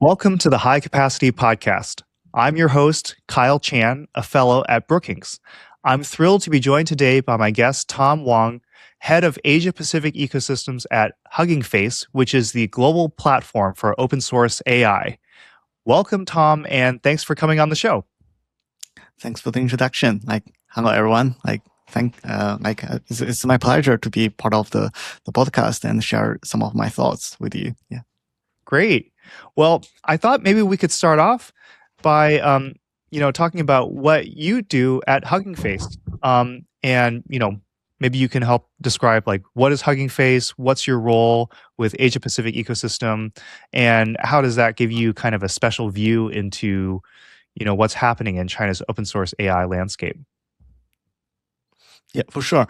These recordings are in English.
Welcome to the High Capacity Podcast. I'm your host, Kyle Chan, a fellow at Brookings. I'm thrilled to be joined today by my guest, Tom Wang, head of Asia Pacific ecosystems at Hugging Face, which is the global platform for open source AI. Welcome, Tom, and thanks for coming on the show. Thanks for the introduction. Hello everyone. It's my pleasure to be part of the podcast and share some of my thoughts with you. Yeah. Great. Well, I thought maybe we could start off by, talking about what you do at Hugging Face, and maybe you can help describe what is Hugging Face, what's your role with Asia Pacific ecosystem, and how does that give you kind of a special view into, what's happening in China's open source AI landscape. Yeah, for sure.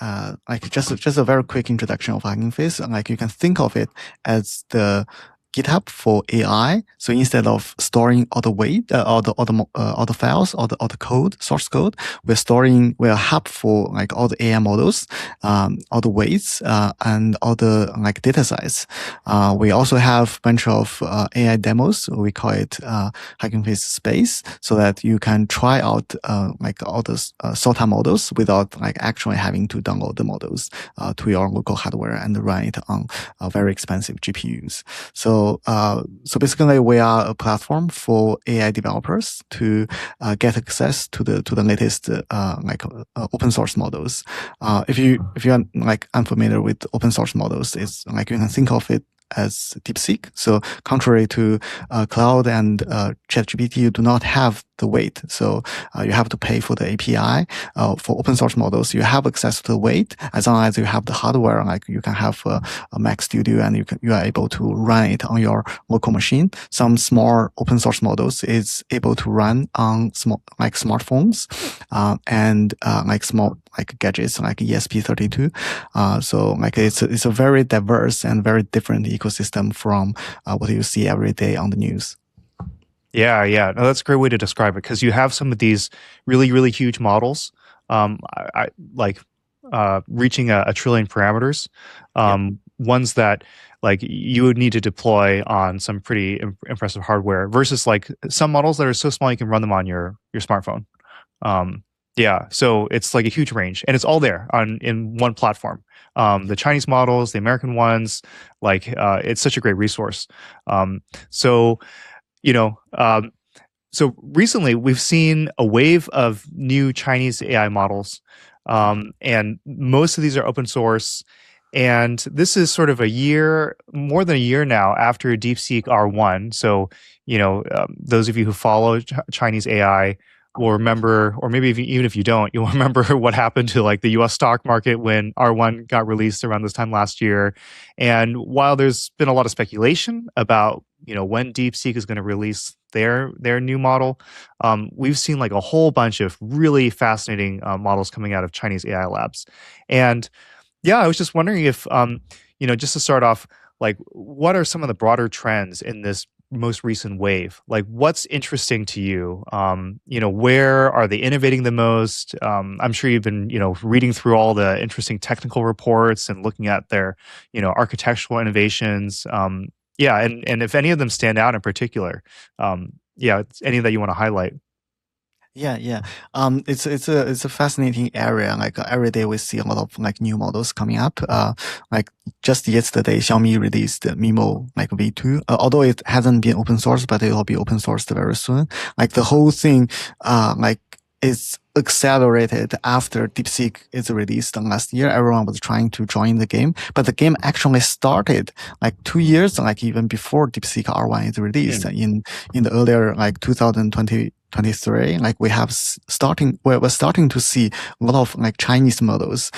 Just a very quick introduction of Hugging Face. You can think of it as the GitHub for AI. So instead of storing all the weight, all the files, all the code, source code, we're a hub for all the AI models, all the weights, and all the data size. We also have a bunch of AI demos. We call it Hugging Face Space, so that you can try out all the SOTA models without actually having to download the models to your local hardware and run it on very expensive GPUs. So basically, we are a platform for AI developers to get access to the latest open source models. If you are unfamiliar with open source models, it's you can think of it as DeepSeek. So contrary to Cloud and ChatGPT, you do not have the weight. So you have to pay for the API. For open source models, you have access to the weight as long as you have the hardware. You can have a Mac Studio and you are able to run it on your local machine. Some small open source models is able to run on small smartphones and small gadgets like ESP32. So it's a very diverse and very different ecosystem from what you see every day on the news. Yeah. No, that's a great way to describe it, because you have some of these really, really huge models, reaching a trillion parameters, ones that you would need to deploy on some pretty impressive hardware versus some models that are so small you can run them on your smartphone. So it's a huge range, and it's all there in one platform. The Chinese models, the American ones, it's such a great resource. So recently we've seen a wave of new Chinese AI models, and most of these are open source. And this is sort of more than a year now after DeepSeek R1. So, those of you who follow Chinese AI will remember, or maybe even if you don't, you'll remember what happened to the US stock market when R1 got released around this time last year. And while there's been a lot of speculation about when DeepSeek is going to release their new model, we've seen a whole bunch of really fascinating models coming out of Chinese AI labs. And I was just wondering if just to start off, what are some of the broader trends in this most recent wave? What's interesting to you? Where are they innovating the most? I'm sure you've been reading through all the interesting technical reports and looking at their architectural innovations. And if any of them stand out in particular, any that you want to highlight. Yeah. It's a fascinating area. Every day we see a lot of new models coming up. Just yesterday, Xiaomi released MiMo V2. Although it hasn't been open source, but it will be open sourced very soon. The whole thing, is accelerated after DeepSeek is released last year. Everyone was trying to join the game, but the game actually started 2 years, even before DeepSeek R1 is released in the earlier 2023. We're starting to see a lot of Chinese models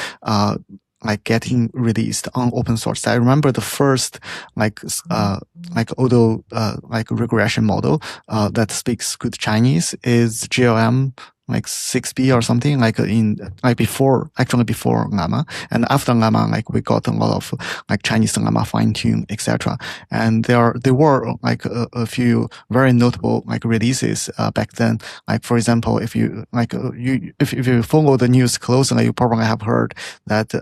getting released on open source. I remember the first auto regression model that speaks good Chinese is GLM 6B or something, before Llama, and after Llama, we got a lot of Chinese Llama fine tune, etc. And there were a few very notable releases back then. For example, if you if you follow the news closely, you probably have heard that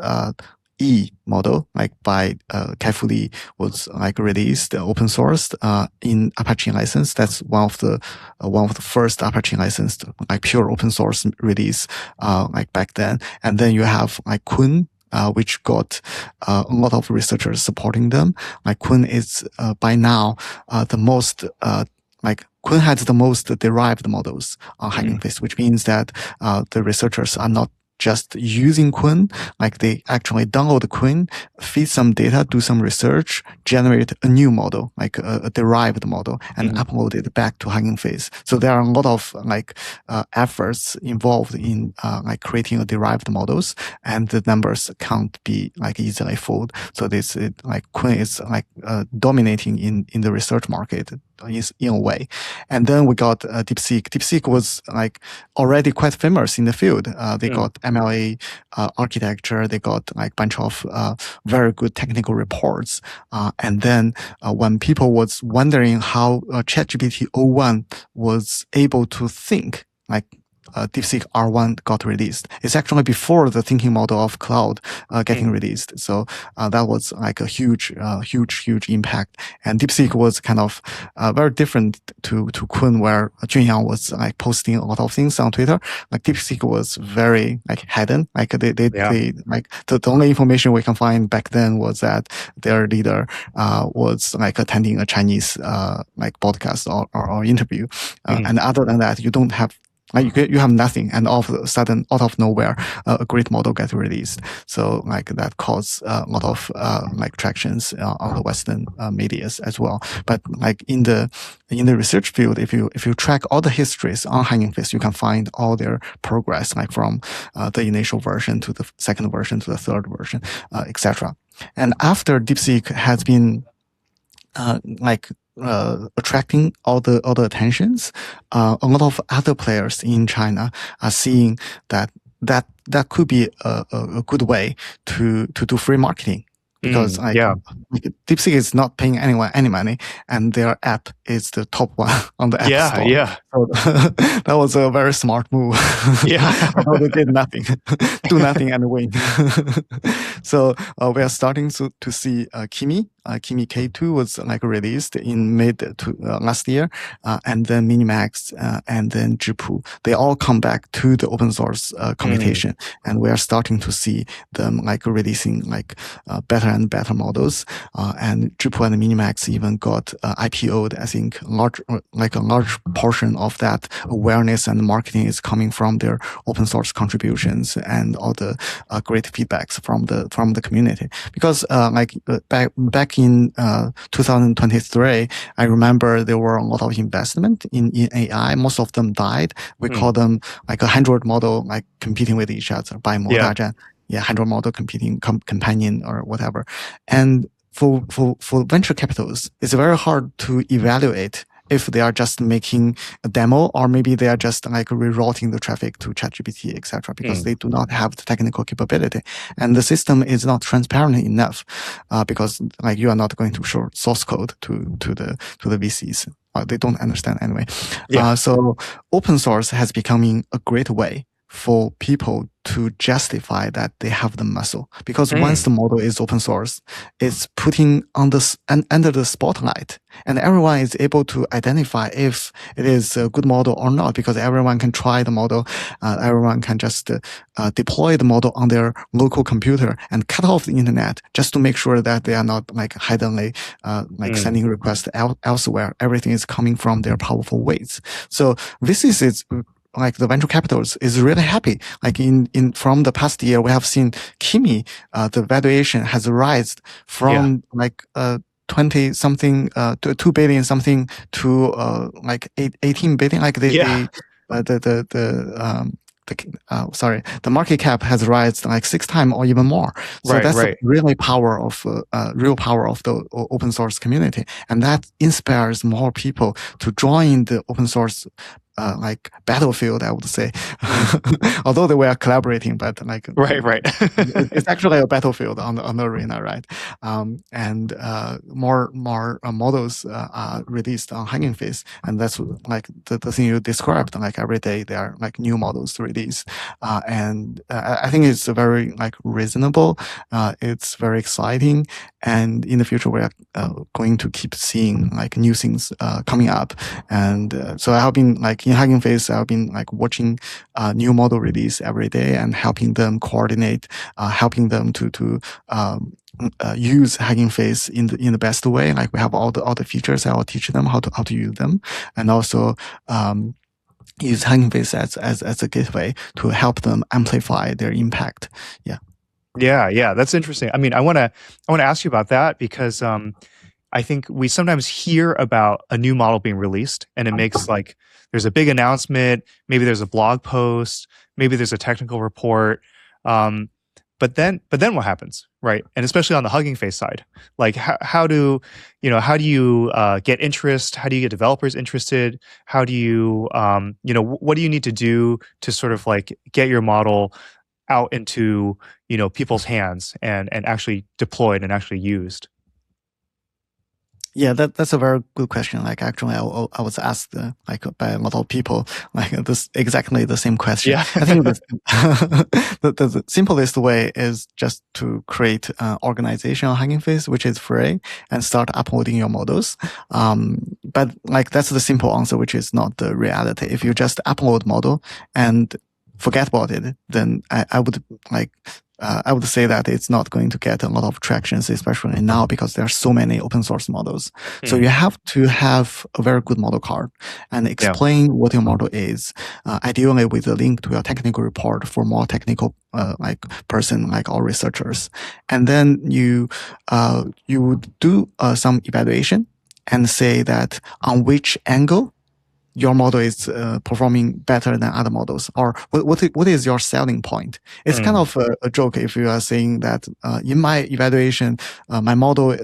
E model, like by carefully was like released open sourced in Apache license. That's one of the first Apache licensed like pure open source release like back then. And then you have like Kun, which got a lot of researchers supporting them. Like Kun is by now the most like Kun has the most derived models on Hugging Face, which means that the researchers are not just using Kun, like they actually download Kun, feed some data, do some research, generate a new model, like a derived model, and upload it back to Hugging Face. So there are a lot of like efforts involved in like creating a derived models, and the numbers can't be like easily fooled. So this like Kun is like dominating in the research market in a way. And then we got DeepSeek. DeepSeek was like already quite famous in the field. They got MLA architecture. They got like bunch of very good technical reports. And then when people was wondering how ChatGPT o1 was able to think, like DeepSeek R1 got released. It's actually before the thinking model of Cloud getting released. So that was like a huge impact. And DeepSeek was kind of very different to Kun, where Junyang was like posting a lot of things on Twitter. Like DeepSeek was very like hidden. Like they like the only information we can find back then was that their leader was like attending a Chinese like podcast or interview. And other than that, you don't have you have nothing, and all of a sudden, out of nowhere, a great model gets released. So like that caused a lot of like tractions on the Western medias as well. But like in the research field, if you track all the histories on Hugging Face, you can find all their progress, like from the initial version to the second version to the third version, etc. And after DeepSeek has been attracting all the attentions, a lot of other players in China are seeing that could be a good way to do free marketing. Because DeepSeek is not paying anyone any money, and their app is the top one on the App Store. Yeah. So that was a very smart move. Yeah. Although they did nothing, do nothing and win. So we are starting to see Kimi. Kimi K2 was like released in mid last year, and then Minimax, and then Zhipu. They all come back to the open source computation, and we are starting to see them like releasing like better and better models. And Zhipu and Minimax even got IPO'd. I think a large portion of that awareness and marketing is coming from their open source contributions and all the great feedbacks from the community. Because back in 2023, I remember there were a lot of investment in AI. Most of them died. We call them like 100 model like competing with each other by Modajan. 100 model competing companion or whatever. And for venture capitals, it's very hard to evaluate if they are just making a demo, or maybe they are just like rerouting the traffic to ChatGPT, etc., because they do not have the technical capability, and the system is not transparent enough, because like you are not going to show source code to the VCs. They don't understand anyway. So open source has becoming a great way for people to justify that they have the muscle, because once the model is open source, it's putting on under the spotlight, and everyone is able to identify if it is a good model or not, because everyone can try the model, everyone can just deploy the model on their local computer and cut off the internet just to make sure that they are not like hiddenly sending requests elsewhere. Everything is coming from their powerful weights. So this is like the venture capitals is really happy. Like from the past year, we have seen Kimi, the valuation has risen from 20 something to 2 billion something to like 18 billion. Like the market cap has risen like 6 times or even more. So that's the really real power of the open source community. And that inspires more people to join the open source like battlefield, I would say. Although they were collaborating, but like Right. it's actually a battlefield on the arena, right? And more models are released on Hugging Face, and that's like the thing you described. Like every day there are like new models released, and I think it's very like reasonable. It's very exciting, and in the future we are going to keep seeing like new things coming up. And so I have been like in Hugging Face, I've been like watching new model release every day and helping them coordinate, helping them to use Hugging Face in the best way. Like we have all the features. I will teach them how to use them, and also use Hugging Face as a gateway to help them amplify their impact. Yeah. Yeah, that's interesting. I mean, I want to ask you about that because I think we sometimes hear about a new model being released and it makes like there's a big announcement, maybe there's a blog post, maybe there's a technical report. But then what happens, right? And especially on the Hugging Face side, like how do you get interest? How do you get developers interested? How do you what do you need to do to sort of like get your model out into people's hands and actually deployed and actually used? Yeah, that's a very good question. Like actually, I was asked like by a lot of people like this exactly the same question. Yeah. I think the simplest way is just to create an organization on Hugging Face, which is free, and start uploading your models. But like that's the simple answer, which is not the reality. If you just upload model and forget about it, then I would like. I would say that it's not going to get a lot of tractions, especially now because there are so many open source models. So you have to have a very good model card and explain what your model is, ideally with a link to your technical report for more technical like person like our researchers. And then you would do some evaluation and say that on which angle your model is performing better than other models, or what is your selling point? It's kind of a joke if you are saying that in my evaluation, my model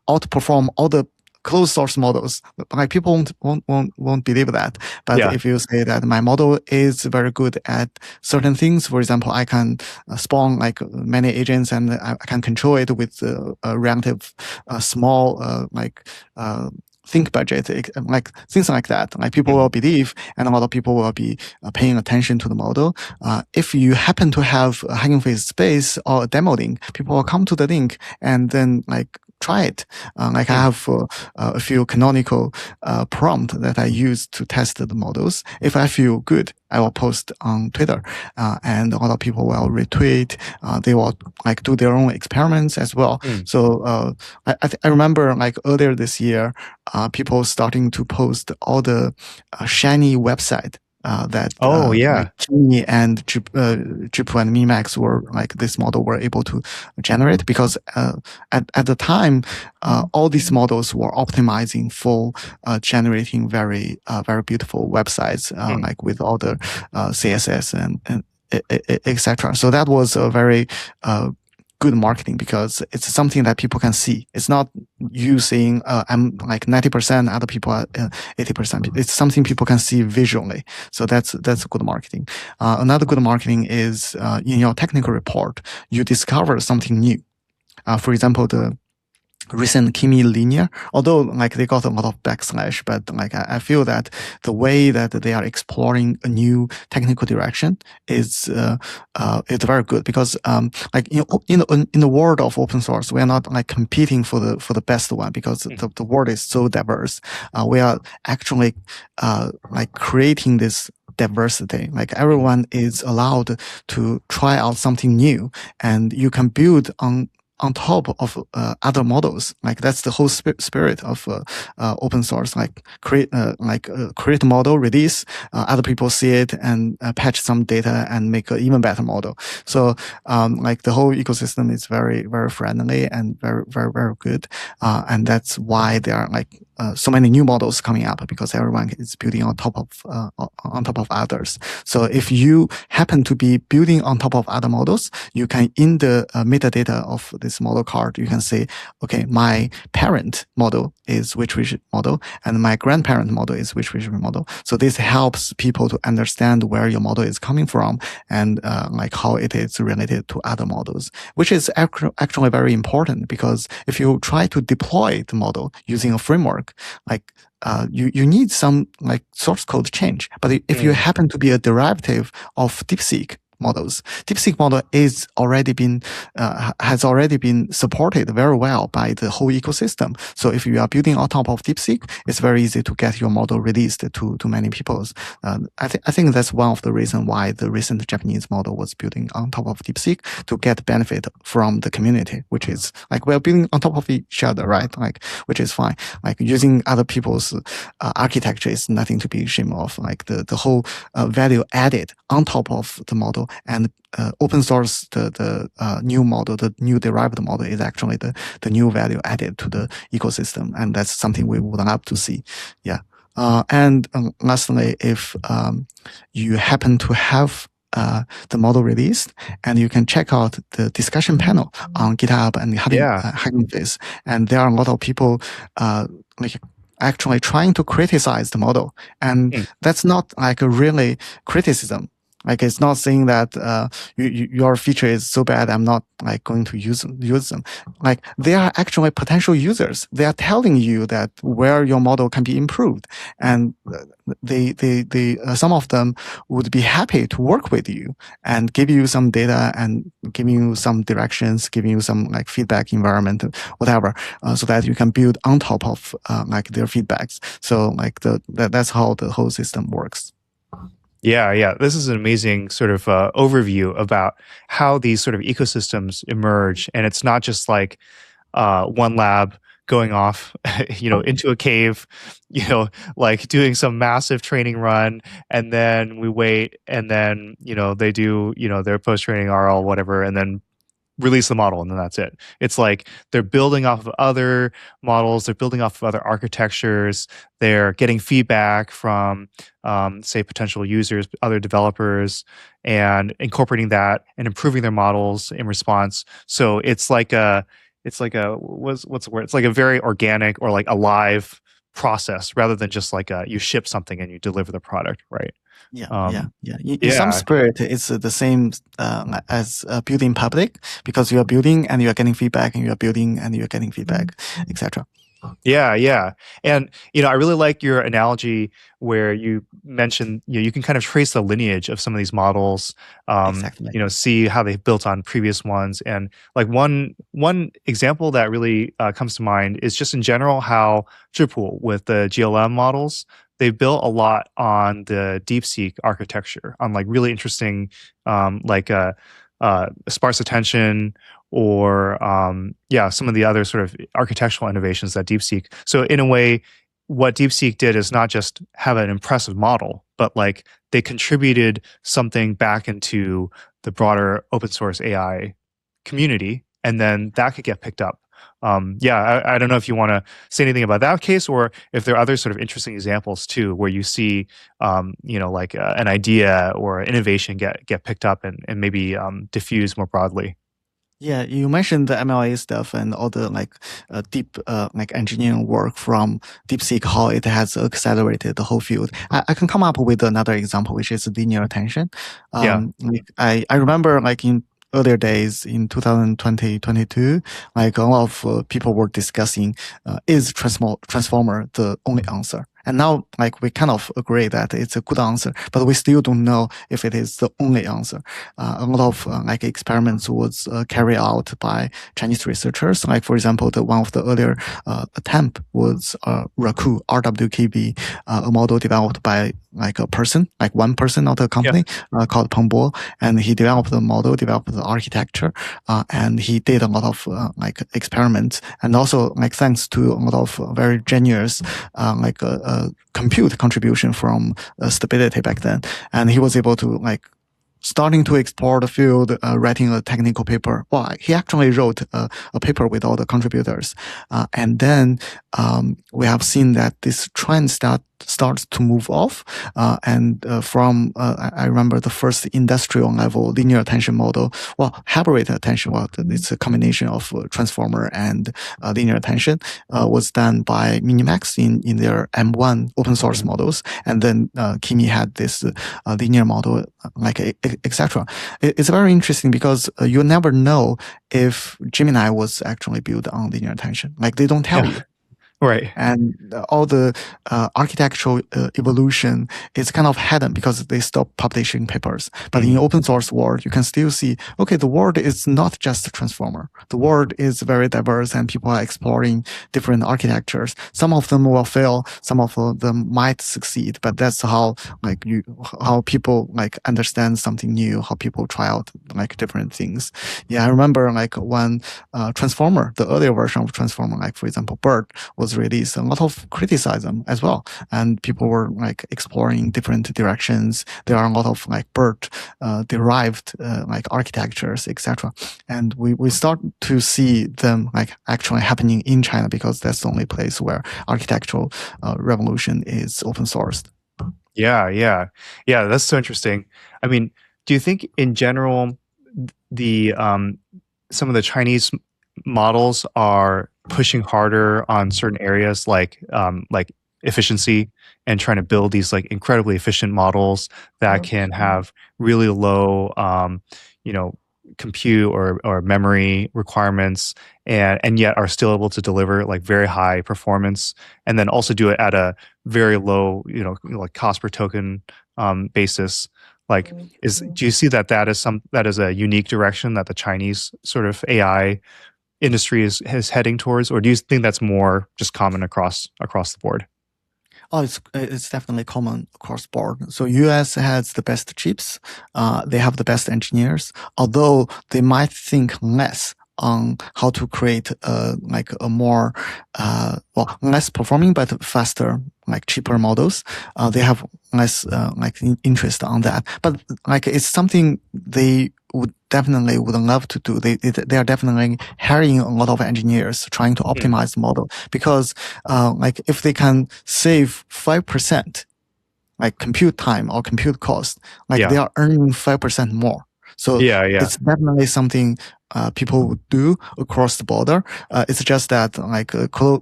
outperform all the closed source models. Like people won't believe that. But if you say that my model is very good at certain things, for example, I can spawn like many agents and I can control it with a relative small think budget, like things like that. Like people will believe, and a lot of people will be paying attention to the model. If you happen to have a Hugging Face space or a demo link, people will come to the link and then like try it. Like I have a few canonical prompt that I use to test the models. If I feel good, I will post on Twitter, and a lot of people will retweet. They will like do their own experiments as well. So I remember like earlier this year, people starting to post all the shiny website that like Genie and Jipu and Mimax were like this model were able to generate, because at the time all these models were optimizing for generating very beautiful websites like with all the CSS and etc. So that was a very good marketing, because it's something that people can see. It's not you saying I'm like 90%, other people are 80%. It's something people can see visually. So that's good marketing. Another good marketing is in your technical report, you discover something new. For example, the recent Kimi linear, although like they got a lot of backslash, but like I feel that the way that they are exploring a new technical direction is it's very good, because like in the world of open source, we are not like competing for the best one, because the world is so diverse. We are actually like creating this diversity. Like everyone is allowed to try out something new, and you can build on top of other models. Like that's the whole spirit of open source. Like create a model, release, other people see it and patch some data and make an even better model. So like the whole ecosystem is very, very friendly and very, very, very good. And that's why there are like so many new models coming up because everyone is building on top of others. So if you happen to be building on top of other models, you can, in the metadata of this model card, you can say, okay, my parent model is which model, and my grandparent model is which model. So this helps people to understand where your model is coming from and like how it is related to other models, which is actually very important, because if you try to deploy the model using a framework, like you need some like source code change. But if you happen to be a derivative of DeepSeek models, DeepSeek model has already been supported very well by the whole ecosystem. So if you are building on top of DeepSeek, it's very easy to get your model released to many people. I think that's one of the reasons why the recent Japanese model was building on top of DeepSeek, to get benefit from the community, which is like we're building on top of each other, right? Like, which is fine. Like using other people's architecture is nothing to be ashamed of. Like the whole value added on top of the model, and open source the new model, the new derived model, is actually the new value added to the ecosystem, and that's something we would love to see. Yeah. And lastly, if you happen to have the model released, and you can check out the discussion panel on GitHub and Hugging Face, and there are a lot of people like actually trying to criticize the model, and that's not like a really criticism. Like, it's not saying that your feature is so bad, I'm not like going to use them. Like, they are actually potential users. They are telling you that where your model can be improved, and some of them would be happy to work with you and give you some data and giving you some directions, giving you some like feedback environment, whatever, so that you can build on top of like their feedbacks. So like that's how the whole system works. Yeah. This is an amazing sort of overview about how these sort of ecosystems emerge. And it's not just like one lab going off, into a cave, like doing some massive training run, and then we wait, and then, they do, their post-training RL, whatever, and then release the model, and then that's it. It's like they're building off of other models, they're building off of other architectures, they're getting feedback from, say, potential users, other developers, and incorporating that and improving their models in response. So it's like what's the word? It's like a very organic or like alive process, rather than just like you ship something and you deliver the product, right? In some spirit, it's the same as building public, because you are building and you are getting feedback, and you are building and you are getting feedback, etc. Yeah. And, I really like your analogy where you mentioned, you can kind of trace the lineage of some of these models, Exactly. See how they built on previous ones. And like one example that really comes to mind is just in general how Zhipu with the GLM models, they built a lot on the DeepSeek architecture, on like really interesting, sparse attention, or some of the other sort of architectural innovations that DeepSeek. So in a way, what DeepSeek did is not just have an impressive model, but like they contributed something back into the broader open source AI community, and then that could get picked up. I don't know if you want to say anything about that case, or if there are other sort of interesting examples too, where you see, an idea or innovation get picked up and maybe diffuse more broadly. Yeah, you mentioned the MLA stuff and all the deep engineering work from DeepSeek, how it has accelerated the whole field. I can come up with another example, which is linear attention. I remember in earlier days in 2020, 22, a lot of people were discussing, is transformer the only answer? And now, we kind of agree that it's a good answer, but we still don't know if it is the only answer. A lot of experiments was carried out by Chinese researchers. For example, one of the earlier attempt was Raku, RWKB, a model developed by a person, one person of the company, called Peng Bo, and he developed the model, developed the architecture, and he did a lot of experiments, and also thanks to a lot of very generous compute contribution from Stability back then, and he was able to starting to explore the field, writing a technical paper. Well, he actually wrote a paper with all the contributors. And then we have seen that this trend starts to move off. I remember the first industrial level linear attention model, hybrid attention, it's a combination of transformer and linear attention, was done by Minimax in their M1 open source models. And then Kimi had this linear model, etc. It's very interesting because you never know if Gemini was actually built on linear attention. Like they don't tell you. Right. And all the architectural evolution is kind of hidden because they stop publishing papers. But in open source world, you can still see, okay, the world is not just a transformer. The world is very diverse and people are exploring different architectures. Some of them will fail. Some of them might succeed. But that's how people understand something new, how people try out different things. Yeah, I remember when Transformer, the earlier version of Transformer, for example, BERT was released, a lot of criticism as well, and people were exploring different directions. There are a lot of BERT derived architectures, etc. And we start to see them actually happening in China because that's the only place where architectural revolution is open sourced. Yeah. That's so interesting. I mean, do you think in general the some of the Chinese models are pushing harder on certain areas like efficiency and trying to build these incredibly efficient models that can have really low compute or memory requirements and yet are still able to deliver very high performance, and then also do it at a very low cost per token basis. Do you see that is a unique direction that the Chinese sort of AI industry is heading towards, or do you think that's more just common across the board? Oh, it's definitely common across board. So US has the best chips. They have the best engineers, although they might think less on how to create a more less performing but faster cheaper models. They have less interest on that, but it's something they would love to do. They are definitely hiring a lot of engineers trying to optimize the model, because if they can save 5% compute time or compute cost, they are earning 5% more. So it's definitely something people would do across the border. It's just that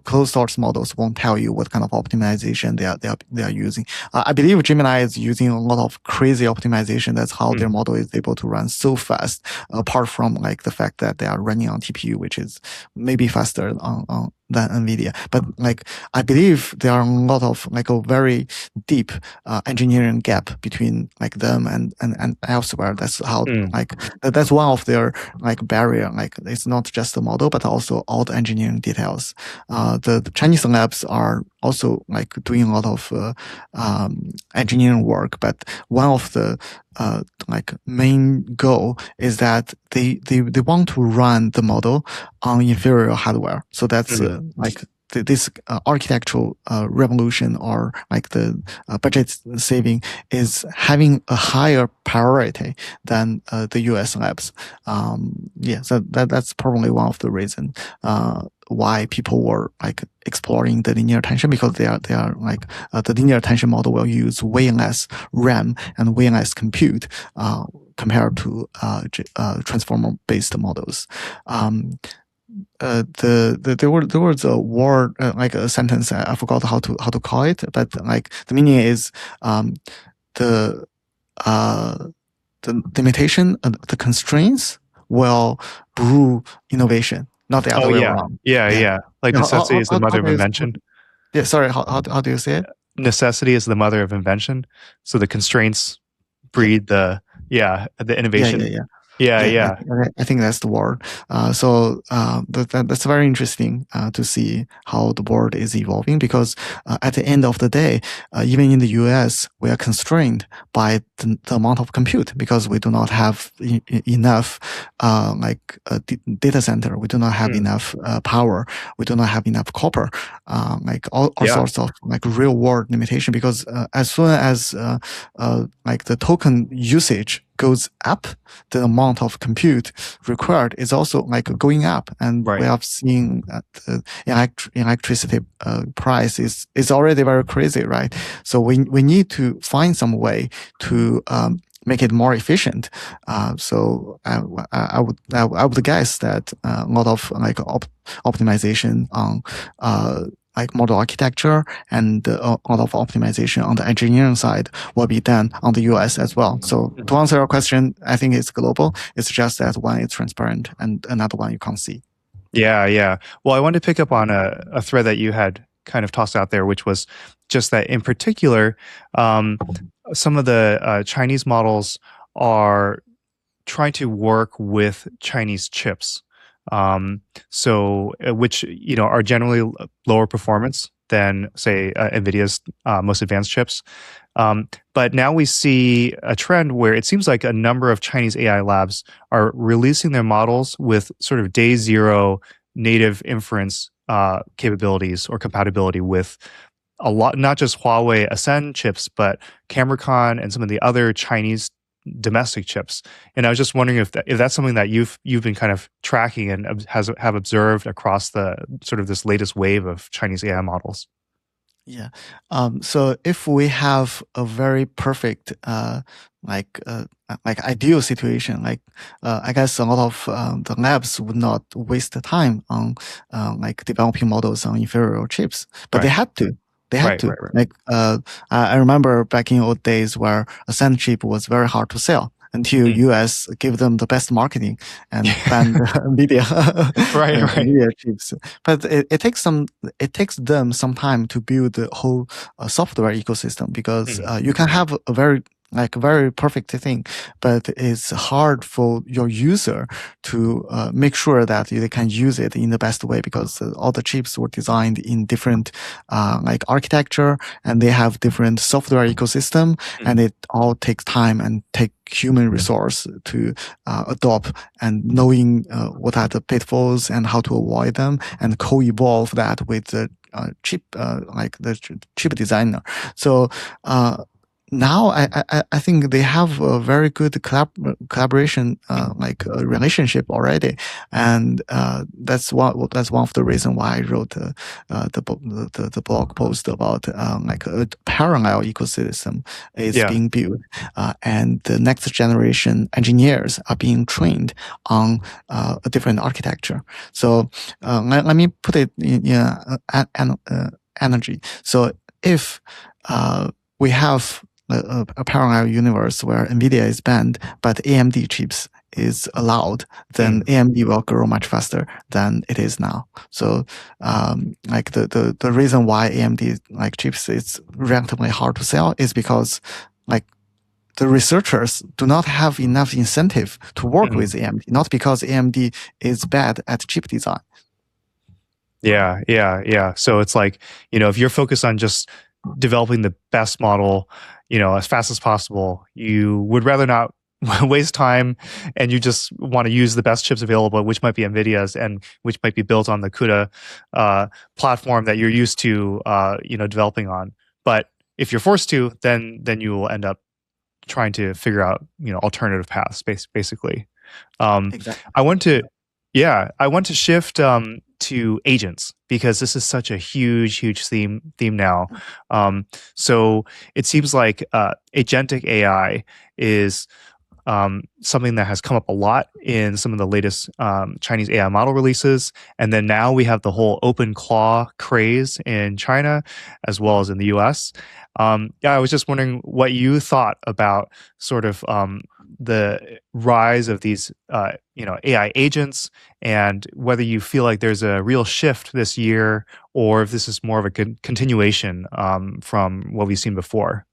closed source models won't tell you what kind of optimization they are using. I believe Gemini is using a lot of crazy optimization. That's how their model is able to run so fast. Apart from the fact that they are running on TPU, which is maybe faster than NVIDIA. But I believe there are a lot of a very deep engineering gap between them and elsewhere. That's how that's one of their barrier. It's not just the model, but also all the engineering details. The Chinese labs are also doing a lot of engineering work, but one of the main goal is that they want to run the model on inferior hardware. So that's this architectural revolution, or the budget saving, is having a higher priority than the US labs. So that's probably one of the reasons why people were exploring the linear attention, because they are the linear attention model will use way less RAM and way less compute compared to transformer based models. There was a word, a sentence, I forgot how to call it, but the meaning is the limitation, the constraints will brew innovation, not the other way around. Yeah. Necessity is the mother of invention. Yeah, sorry, how do you say it? Necessity is the mother of invention. So the constraints breed the innovation. Yeah. I think that's the word. So that's very interesting to see how the board is evolving, because at the end of the day, even in the US, we are constrained by the amount of compute, because we do not have enough data center. We do not have enough power. We do not have enough copper. All sorts of real world limitation, because as soon as the token usage goes up, the amount of compute required is also like going up. And we Right. have seen that the electricity price is already very crazy, right? So we need to find some way to make it more efficient. So I would guess that a lot of like optimization on like model architecture and a lot of optimization on the engineering side will be done on the US as well. So to Mhm. answer your question, I think it's global. It's just that one is transparent and another one you can't see. Yeah, yeah. Well, I wanted to pick up on a thread that you had kind of tossed out there, which was just that in particular, um, some of the Chinese models are trying to work with Chinese chips. Um, so, which, are generally lower performance than, say, NVIDIA's most advanced chips. But now we see a trend where it seems like a number of Chinese AI labs are releasing their models with sort of day zero native inference capabilities or compatibility with a lot, not just Huawei Ascend chips, but Cambricon and some of the other Chinese domestic chips. And I was just wondering if that's something that you've been kind of tracking and have observed across the sort of this latest wave of Chinese AI models. Yeah. So if we have a very perfect, like ideal situation, I guess a lot of the labs would not waste the time on like developing models on inferior chips, but they Right. had to. They had Right. to. Right. Right. Like, I remember back in old days where a sand chip was very hard to sell until Mm. US gave them the best marketing and banned NVIDIA, Right. Right. NVIDIA chips. But it takes them some time to build the whole software ecosystem because Mhm. you can have a very perfect thing, but it's hard for your user to make sure that they can use it in the best way because all the chips were designed in different like architecture and they have different software ecosystem and Mhm. it all takes time and take human resource to adopt and knowing what are the pitfalls and how to avoid them and co-evolve that with the chip like the chip designer. So now I think they have a very good collaboration like relationship already, and that's one of the reasons why I wrote the blog post about like a parallel ecosystem is Yeah. being built, and the next generation engineers are being trained on a different architecture. So let me put it in energy. So if we have a parallel universe where NVIDIA is banned, but AMD chips is allowed, then Mm. AMD will grow much faster than it is now. So, like the reason why AMD like chips is relatively hard to sell is because like the researchers do not have enough incentive to work Mhm. with AMD, not because AMD is bad at chip design. Yeah, yeah, yeah. So it's like, if you're focused on just developing the best model, as fast as possible, you would rather not waste time and you just want to use the best chips available, which might be NVIDIA's and which might be built on the CUDA platform that you're used to, developing on. But if you're forced to, then you will end up trying to figure out, alternative paths, basically. Um, Exactly. I want to, yeah, I want to shift to agents because this is such a huge theme now. So it seems like agentic AI is something that has come up a lot in some of the latest Chinese AI model releases. And then now we have the whole OpenClaw craze in China as well as in the US. Yeah, I was just wondering what you thought about sort of the rise of these, AI agents, and whether you feel like there's a real shift this year, or if this is more of a continuation from what we've seen before.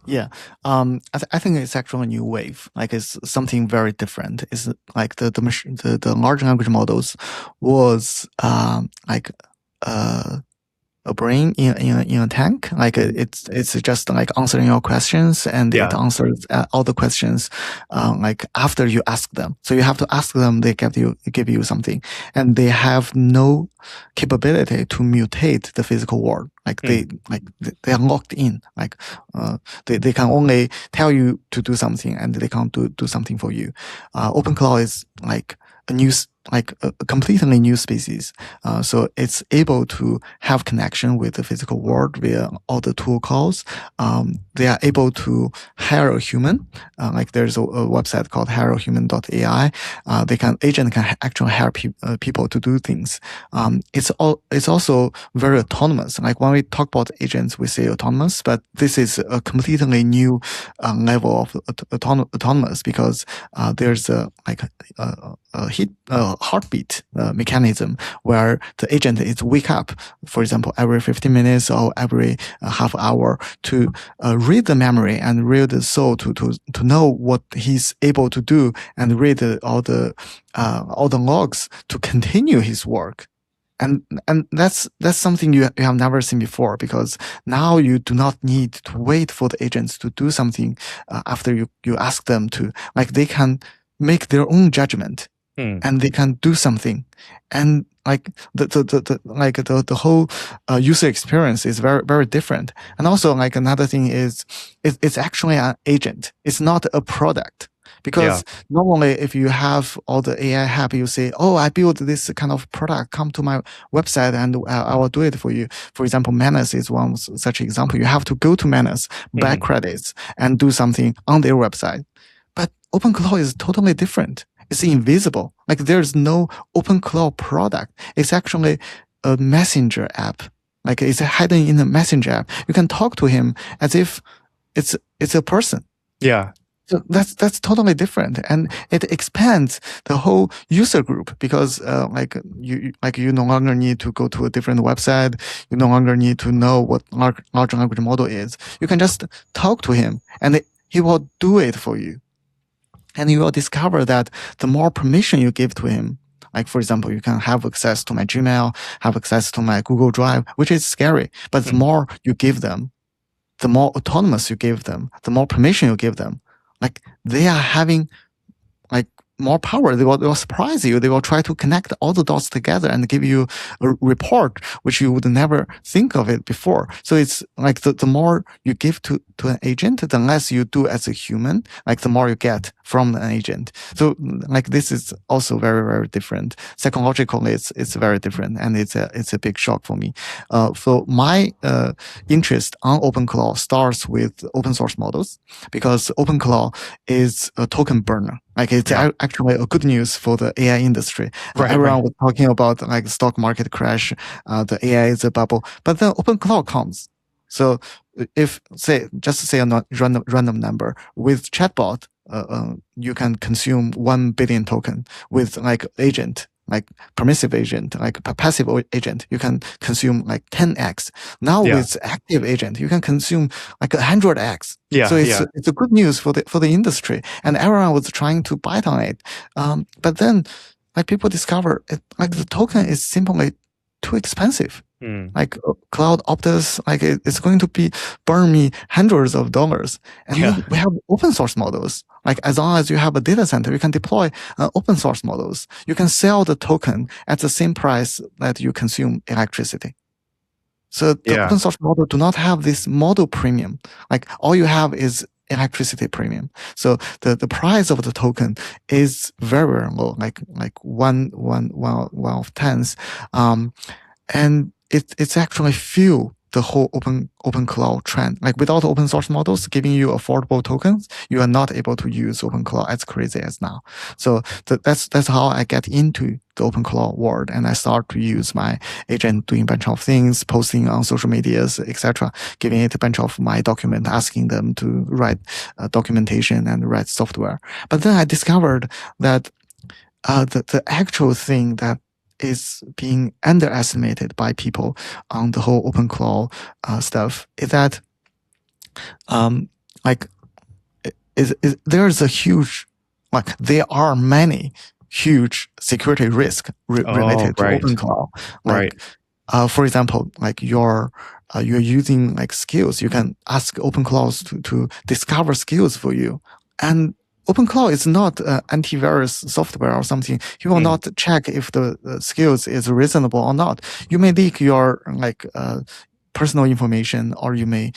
Yeah, I think it's actually a new wave. Like it's something very different. It's like the large language models was like uh a brain in a tank. Like it's just like answering your questions, and it Yeah. answers all the questions like after you ask them. So you have to ask them. They give you something, and they have no capability to mutate the physical world. Like they are locked in. Like they can only tell you to do something, and they can't do something for you. OpenClaw is like a completely new species. So it's able to have connection with the physical world via all the tool calls. They are able to hire a human. Like there's a website called hireahuman.ai. Agent can actually hire people to do things. It's also very autonomous. Like when we talk about agents, we say autonomous, but this is a completely new level of autonomous because there's a heartbeat mechanism where the agent is wake up, for example, every 15 minutes or every half hour to read the memory and read the soul to know what he's able to do and read all the logs to continue his work. And that's something you have never seen before, because now you do not need to wait for the agents to do something after you ask them to. Like they can make their own judgment and they can do something. And like the whole user experience is very, very different. And also like another thing is it's actually an agent. It's not a product. Because normally if you have all the AI help, you say, oh, I built this kind of product, come to my website and I will do it for you. For example, Manus is one such example. You have to go to Manus, buy credits and do something on their website. But OpenClaw is totally different. It's invisible. Like there's no OpenClaw product. It's actually a messenger app. Like it's hidden in a messenger app. You can talk to him as if it's a person. Yeah. So that's totally different, and it expands the whole user group because you no longer need to go to a different website. You no longer need to know what large language model is. You can just talk to him, and he will do it for you. And you will discover that the more permission you give to him, like for example, you can have access to my Gmail, have access to my Google Drive, which is scary. But the more you give them, the more autonomous you give them, the more permission you give them. Like they are having like more power. They will surprise you. They will try to connect all the dots together and give you a report, which you would never think of it before. So it's like the more you give to an agent, the less you do as a human, like the more you get from an agent. So like this is also very, very different. Psychologically, it's very different, and it's a big shock for me. So my interest on OpenClaw starts with open source models, because OpenClaw is a token burner. Like it's actually a good news for the AI industry. Everyone was talking about like stock market crash, the AI is a bubble, but then OpenClaw comes. So if just say a random number with chatbot, you can consume 1 billion token. With like agent, like permissive agent, like a passive agent, you can consume like 10x. Now with active agent, you can consume like 100x. So it's a good news for the industry, and everyone was trying to bite on it. But then like people discover it, like the token is simply too expensive. Like Cloud Optus, like it's going to burn me hundreds of dollars. And then we have open source models. Like as long as you have a data center, you can deploy open source models. You can sell the token at the same price that you consume electricity. So the open source model do not have this model premium. Like all you have is electricity premium. So the price of the token is very, very low, like one of tens. And it's actually fuel the whole OpenClaw trend. Like without open source models giving you affordable tokens, you are not able to use OpenClaw as crazy as now. So that's how I get into the OpenClaw world, and I start to use my agent doing a bunch of things, posting on social medias, etc., giving it a bunch of my document, asking them to write documentation and write software. But then I discovered that the actual thing that is being underestimated by people on the whole OpenClaw stuff is that there's a huge, like there are many huge security risks related to OpenClaw. Like For example, like you're using like skills, you can ask OpenClaw to discover skills for you. And OpenClaw is not antivirus software or something. You will not check if the skills is reasonable or not. You may leak your like personal information, or you may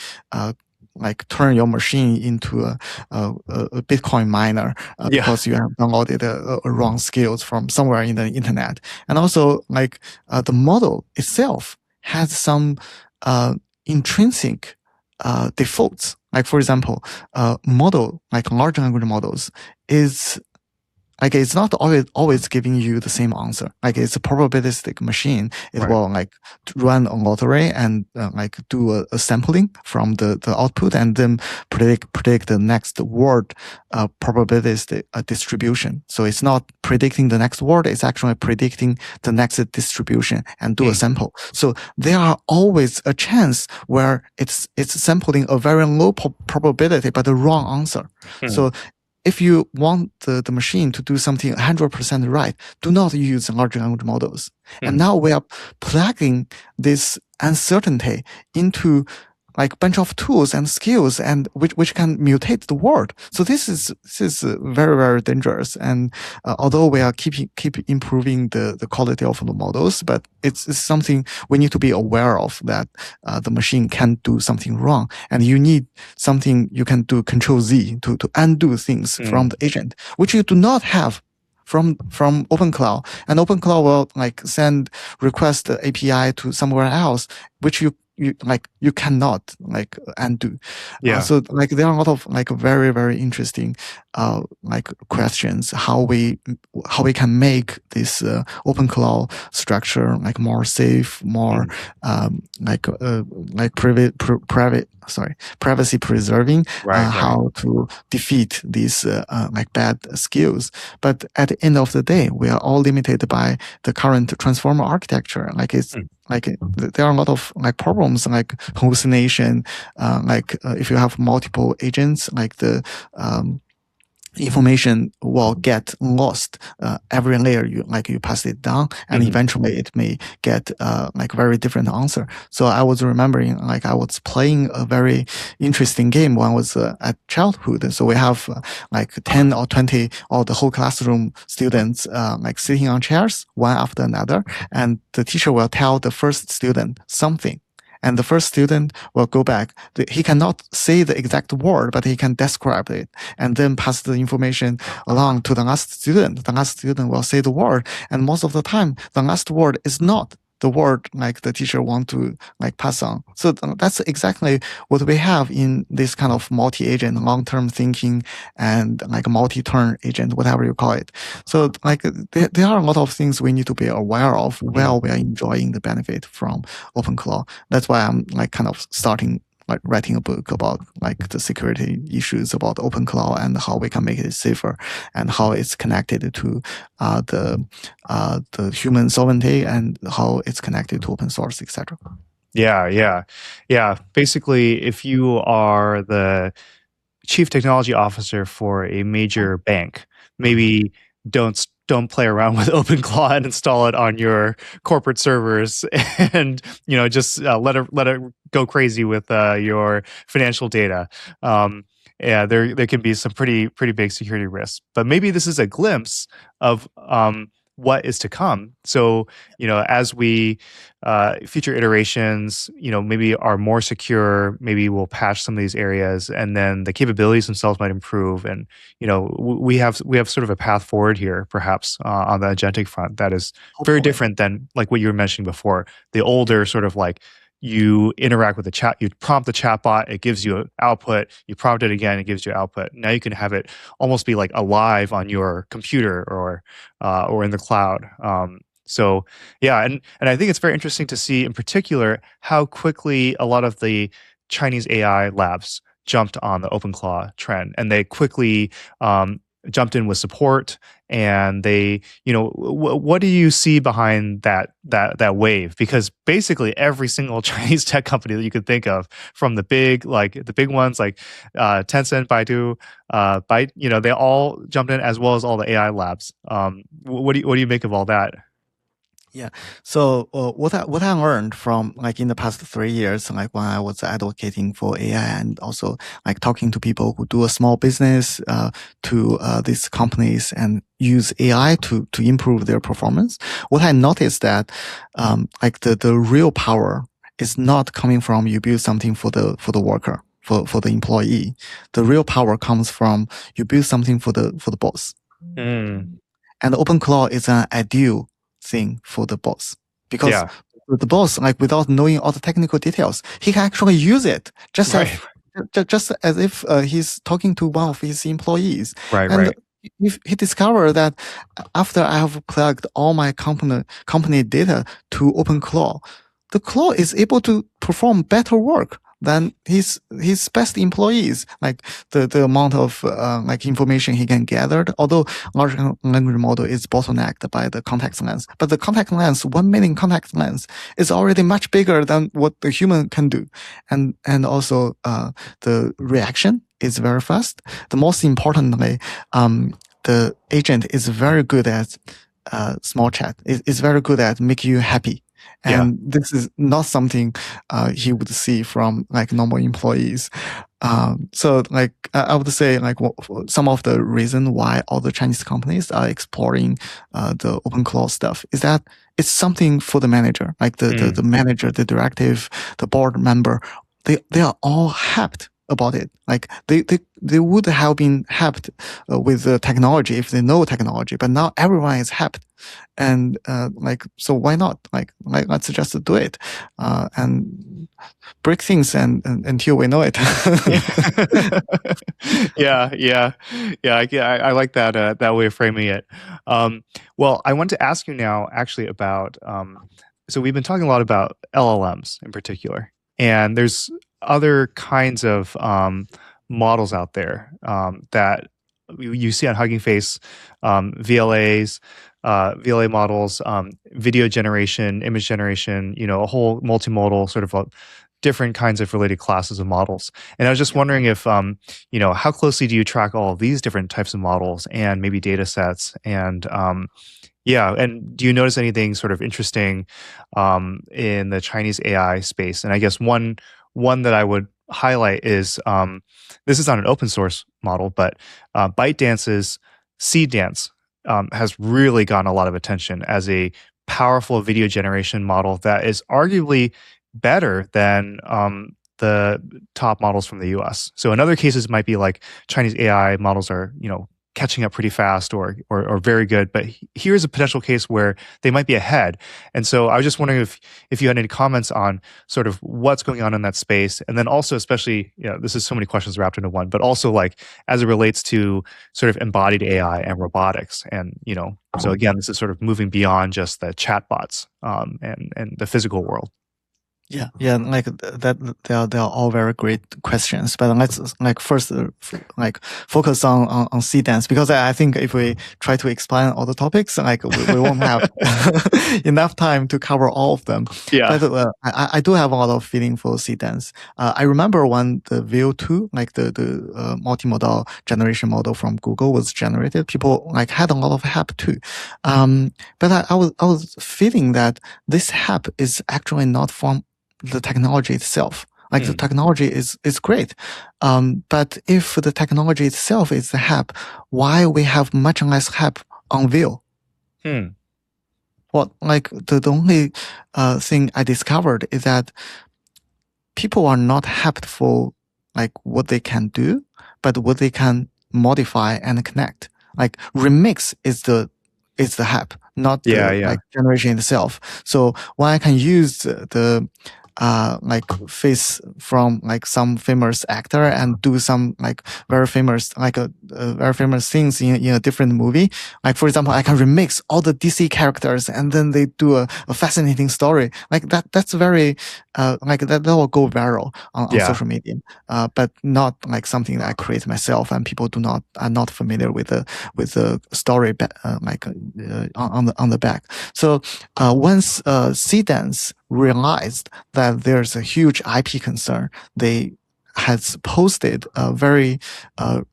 like turn your machine into a Bitcoin miner because you have downloaded wrong skills from somewhere in the internet. And also, like the model itself has some intrinsic defaults. Like for example, model like large language models is like it's not always giving you the same answer. Like it's a probabilistic machine. It will like run a lottery and like do a sampling from the output and then predict the next word probabilistic distribution. So it's not predicting the next word. It's actually predicting the next distribution and do a sample. So there are always a chance where it's sampling a very low probability but the wrong answer. So if you want the machine to do something 100% right, do not use large language models. And now we are plugging this uncertainty into like a bunch of tools and skills and which can mutate the word. So this is very, very dangerous. And although we are keep improving the quality of the models, but it's something we need to be aware of, that the machine can do something wrong. And you need something you can do Control Z to undo things from the agent, which you do not have from OpenClaw. And OpenClaw will like send request the API to somewhere else, which you cannot like undo. So like there are a lot of like very, very interesting like questions how we can make this OpenClaw structure like more safe, more privacy preserving, how to defeat these like bad skills. But at the end of the day, we are all limited by the current transformer architecture. Like it's like there are a lot of like problems like hallucination, if you have multiple agents, like the information will get lost every layer you pass it down, and eventually it may get like very different answer. So I was remembering like I was playing a very interesting game when I was at childhood. So we have like 10 or 20 or the whole classroom students like sitting on chairs one after another, and the teacher will tell the first student something. And the first student will go back. He cannot say the exact word, but he can describe it and then pass the information along to the last student. The last student will say the word. And most of the time, the last word is not the word like the teacher want to like pass on. So that's exactly what we have in this kind of multi-agent, long-term thinking, and like multi-turn agent, whatever you call it. So like there are a lot of things we need to be aware of while we are enjoying the benefit from OpenClaw. That's why I'm like kind of starting like writing a book about like the security issues about OpenClaw and how we can make it safer and how it's connected to the human sovereignty and how it's connected to open source, etc. Yeah. Basically, if you are the chief technology officer for a major bank, maybe don't play around with OpenClaw and install it on your corporate servers, and just let it go crazy with your financial data. Yeah, there can be some pretty big security risks, but maybe this is a glimpse of what is to come. So, as we future iterations, maybe are more secure, maybe we'll patch some of these areas, and then the capabilities themselves might improve. And we have sort of a path forward here, perhaps on the agentic front that is very different than like what you were mentioning before. The older sort of like, you interact with the chat, you prompt the chatbot, it gives you an output, you prompt it again, it gives you output. Now you can have it almost be like alive on your computer or in the cloud. So yeah, and I think it's very interesting to see in particular how quickly a lot of the Chinese AI labs jumped on the OpenClaw trend, and they quickly jumped in with support. And they, what do you see behind that wave? Because basically every single Chinese tech company that you could think of, from the big ones like Tencent, Baidu, they all jumped in, as well as all the AI labs. What do you make of all that? Yeah. So what I learned from like in the past 3 years, like when I was advocating for AI and also like talking to people who do a small business, to these companies and use AI to improve their performance, what I noticed that like the real power is not coming from you build something for the worker. For the employee, the real power comes from you build something for the boss. Mm, And OpenClaw is an ideal thing for the boss because yeah. the boss, like without knowing all the technical details, he can actually use it Right. just as if he's talking to one of his employees. Right. And Right. if he discovered that after I have plugged all my company data to OpenClaw, the claw is able to perform better work than his best employees. Like the amount of like information he can gather, although large language model is bottlenecked by the context lens. But the context lens, 1 million context lens, is already much bigger than what the human can do. And also the reaction is very fast. The most importantly, the agent is very good at small chat. It's very good at making you happy. Yeah. And this is not something he would see from like normal employees. So like I would say like some of the reason why all the Chinese companies are exploring the OpenClaw stuff is that it's something for the manager, like the manager, the directive, the board member. They are all happy about it. Like they would have been happy with the technology if they know technology, but now everyone is happy. And like, so why not? Like let's just do it and break things until we know it. Yeah, yeah, yeah. I like that that way of framing it. Well, I want to ask you now, actually, about. So we've been talking a lot about LLMs in particular, and there's other kinds of models out there that you see on Hugging Face, VLAs. VLA models, video generation, image generation, a whole multimodal sort of different kinds of related classes of models. And I was just wondering if, how closely do you track all of these different types of models and maybe data sets? And yeah, and do you notice anything sort of interesting in the Chinese AI space? And I guess one that I would highlight is this is not an open source model, but ByteDance's Seed Dance has really gotten a lot of attention as a powerful video generation model that is arguably better than the top models from the US. So in other cases, it might be like Chinese AI models are, catching up pretty fast or very good. But here's a potential case where they might be ahead. And so I was just wondering if you had any comments on sort of what's going on in that space. And then also, especially, this is so many questions wrapped into one, but also like as it relates to sort of embodied AI and robotics. And, so again, this is sort of moving beyond just the chatbots and the physical world. Yeah, like that. They are all very great questions. But let's like first like focus on Seed Dance, because I think if we try to explain all the topics, like we won't have enough time to cover all of them. Yeah. But I do have a lot of feeling for Seed Dance. I remember when the VO2, like the multimodal generation model from Google was generated, people like had a lot of hype too. But I was feeling that this hype is actually not from the technology itself. Like the technology is great. But if the technology itself is the hype, why we have much less hype on Vue? Well, like the only thing I discovered is that people are not hyped for like what they can do, but what they can modify and connect. Like remix is the hype, not the like generation itself. So when I can use the like face from like some famous actor and do some like very famous very famous things in a different movie. Like for example, I can remix all the DC characters and then they do a fascinating story. Like that's very like that will go viral on social media. But not like something that I create myself and people are not familiar with the story on the back. So once Seed Dance realized that there's a huge IP concern, they has posted very a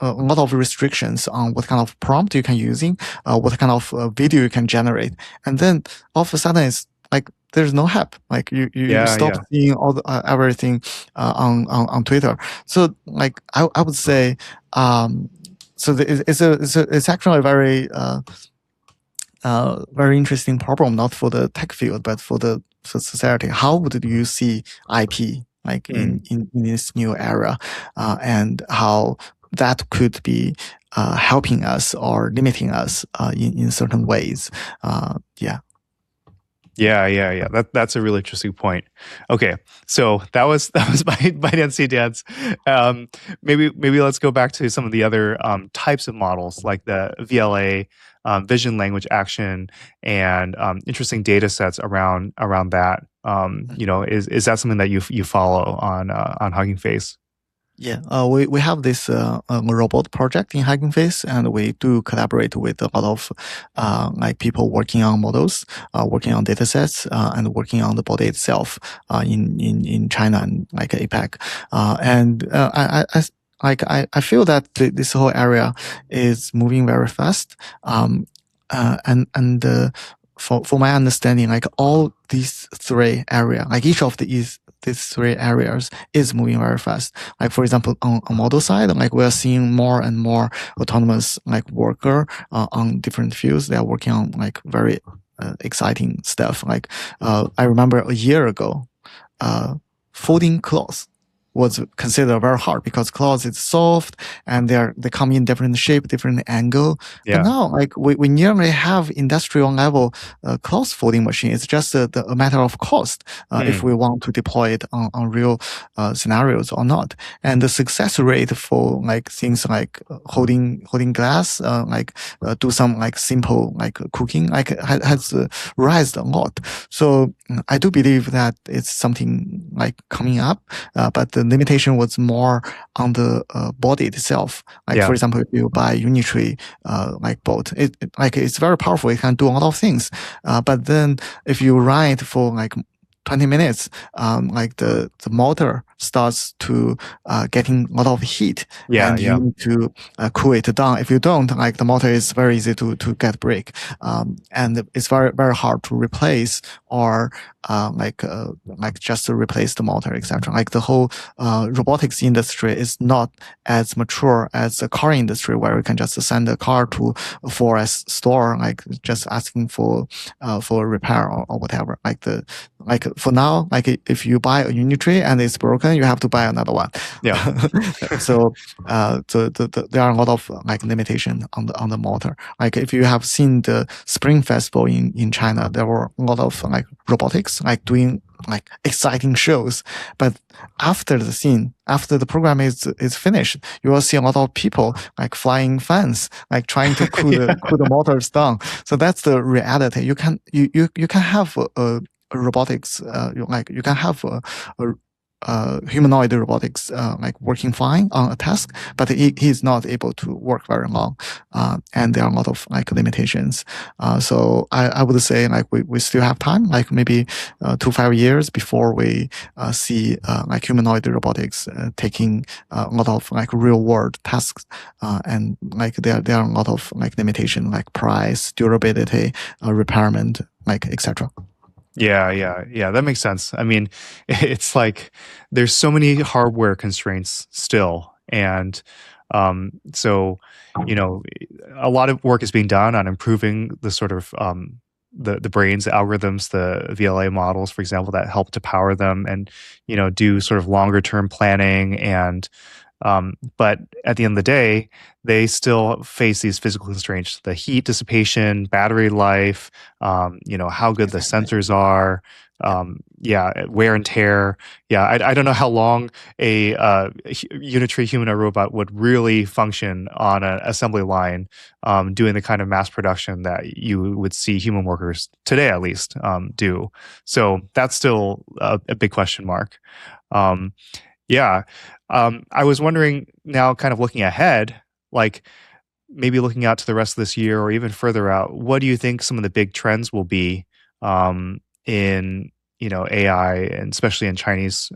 lot of restrictions on what kind of prompt you can using, what kind of video you can generate, and then all of a sudden it's like there's no help. Like you Yeah, stop yeah. seeing all everything on Twitter. So like I would say so it's actually a very interesting problem, not for the tech field, but for society. How would you see IP like Mm. in this new era, and how that could be helping us or limiting us in certain ways? Yeah. Yeah. That's a really interesting point. Okay, so that was my Nancy dance. Maybe let's go back to some of the other types of models, like the VLA, vision language action, and interesting data sets around that. Is that something that you follow on Hugging Face? Yeah, we have this robot project in Hugging Face, and we do collaborate with a lot of like people working on models, working on data sets, and working on the body itself in China and like APAC. And I feel that this whole area is moving very fast. And for my understanding, like all these three area, like each of these three areas is moving very fast. Like for example, on model side, like we are seeing more and more autonomous like worker on different fields. They are working on like very exciting stuff. Like I remember a year ago, folding clothes was considered very hard because clothes is soft and they come in different shape, different angle. But Yeah. now, like we nearly have industrial level cloth folding machine. It's just a matter of cost if Mm. we want to deploy it on real scenarios or not. And the success rate for like things like holding glass, do some like simple like cooking, like has rised a lot. So I do believe that it's something like coming up, but the limitation was more on the body itself. Like for Yeah. example, if you buy Unitree like boat, it's very powerful. It can do a lot of things. But then if you ride for like 20 minutes, like the motor starts to getting a lot of heat, Yeah. and you Yeah. need to cool it down. If you don't, like the motor is very easy to get break, and it's very hard to replace or like just to replace the motor, etc. Like the whole robotics industry is not as mature as the car industry, where you can just send a car for a store, like just asking for repair or whatever. Like for now, like if you buy a Unitree and it's broken, you have to buy another one. Yeah. So there are a lot of like limitation on the motor. Like if you have seen the Spring Festival in China, there were a lot of like robotics, like doing like exciting shows. But after the program is finished, you will see a lot of people like flying fans, like trying to cool Yeah. the motors down. So that's the reality. You can have a robotics, you can have humanoid robotics like working fine on a task, but he is not able to work very long, and there are a lot of like limitations. So I would say like we still have time, like maybe 2 to 5 years before we see like humanoid robotics taking a lot of like real world tasks, and like there are a lot of like limitation, like price, durability, repairment, like etc. Yeah. That makes sense. I mean, it's like there's so many hardware constraints still, and so a lot of work is being done on improving the sort of the brains, the algorithms, the VLA models, for example, that help to power them, and do sort of longer term planning. And but at the end of the day, they still face these physical constraints: the heat dissipation, battery life, how good the Exactly. sensors are, Yeah. wear and tear. Yeah, I don't know how long a Unitree humanoid robot would really function on an assembly line, doing the kind of mass production that you would see human workers today, at least, do. So that's still a big question mark. Um, yeah. I was wondering now, kind of looking ahead, like maybe looking out to the rest of this year or even further out, what do you think some of the big trends will be in AI, and especially in Chinese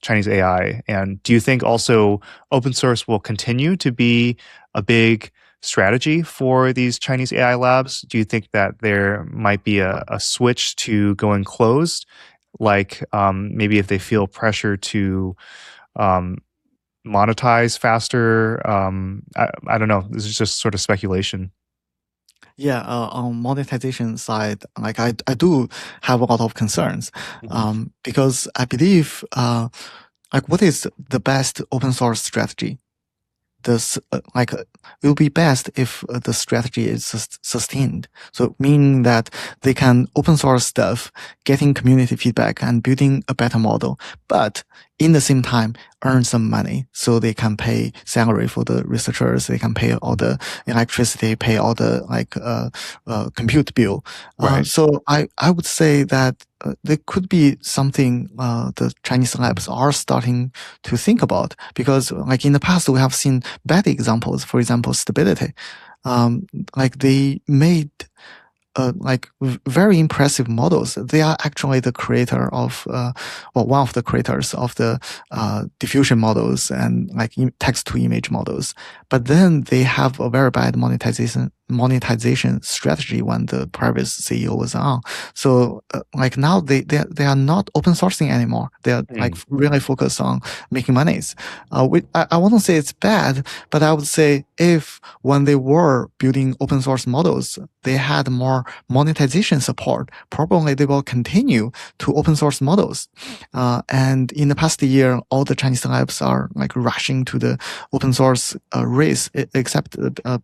Chinese AI? And do you think also open source will continue to be a big strategy for these Chinese AI labs? Do you think that there might be a switch to going closed, like maybe if they feel pressure to um, monetize faster? I don't know. This is just sort of speculation. Yeah, on monetization side, like I do have a lot of concerns, Mhm. because I believe, like what is the best open source strategy? It will be best if the strategy is sustained. So meaning that they can open source stuff, getting community feedback and building a better model, but in the same time earn some money so they can pay salary for the researchers, they can pay all the electricity, pay all the compute bill. Right. So I would say that there could be something the Chinese labs are starting to think about, because like in the past we have seen bad examples. For example, stability. Um, like they made very impressive models. They are actually the creator of, or one of the creators of the diffusion models and like text to image models. But then they have a very bad monetization strategy when the previous CEO was on. So like now they are not open sourcing anymore. They are like Mm. really focused on making monies. I wouldn't say it's bad, but I would say if when they were building open source models, they had more monetization support, probably they will continue to open source models. And in the past year, all the Chinese labs are like rushing to the open source race, except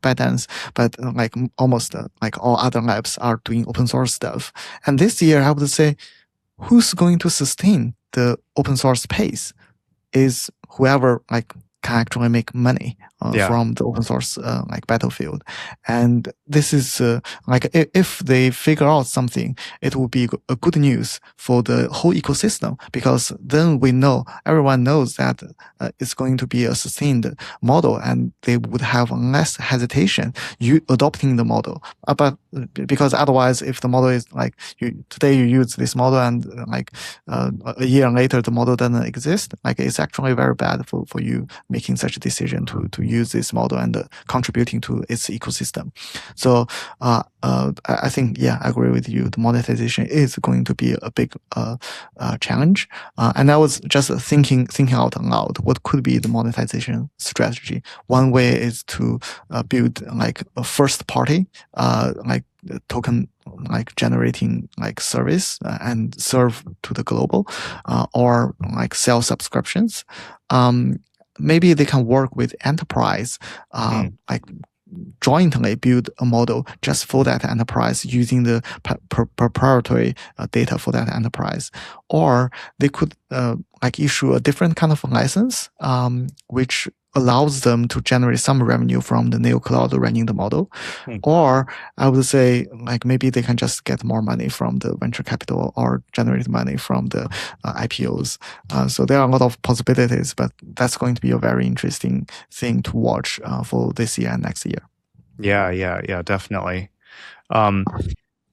ByteDance, but like almost like all other labs are doing open source stuff. And this year, I would say, who's going to sustain the open source pace is whoever like can actually make money Yeah. from the open source like battlefield. And this is like if they figure out something, it will be a good news for the whole ecosystem, because then we know, everyone knows that it's going to be a sustained model and they would have less hesitation you adopting the model. But because otherwise, if the model is like today you use this model and a year later the model doesn't exist, like it's actually very bad for you making such a decision to use this model and contributing to its ecosystem. So I think, yeah, I agree with you. The monetization is going to be a big challenge. And I was just thinking out loud, what could be the monetization strategy? One way is to build like a first party, like token like generating like service and serve to the global, or like sell subscriptions. Maybe they can work with enterprise, Mm. like jointly build a model just for that enterprise using the proprietary data for that enterprise. Or they could like issue a different kind of license, which allows them to generate some revenue from the neo cloud running the model. Mm. Or I would say like maybe they can just get more money from the venture capital or generate money from the IPOs. So there are a lot of possibilities, but that's going to be a very interesting thing to watch for this year and next year. Yeah, definitely. Um,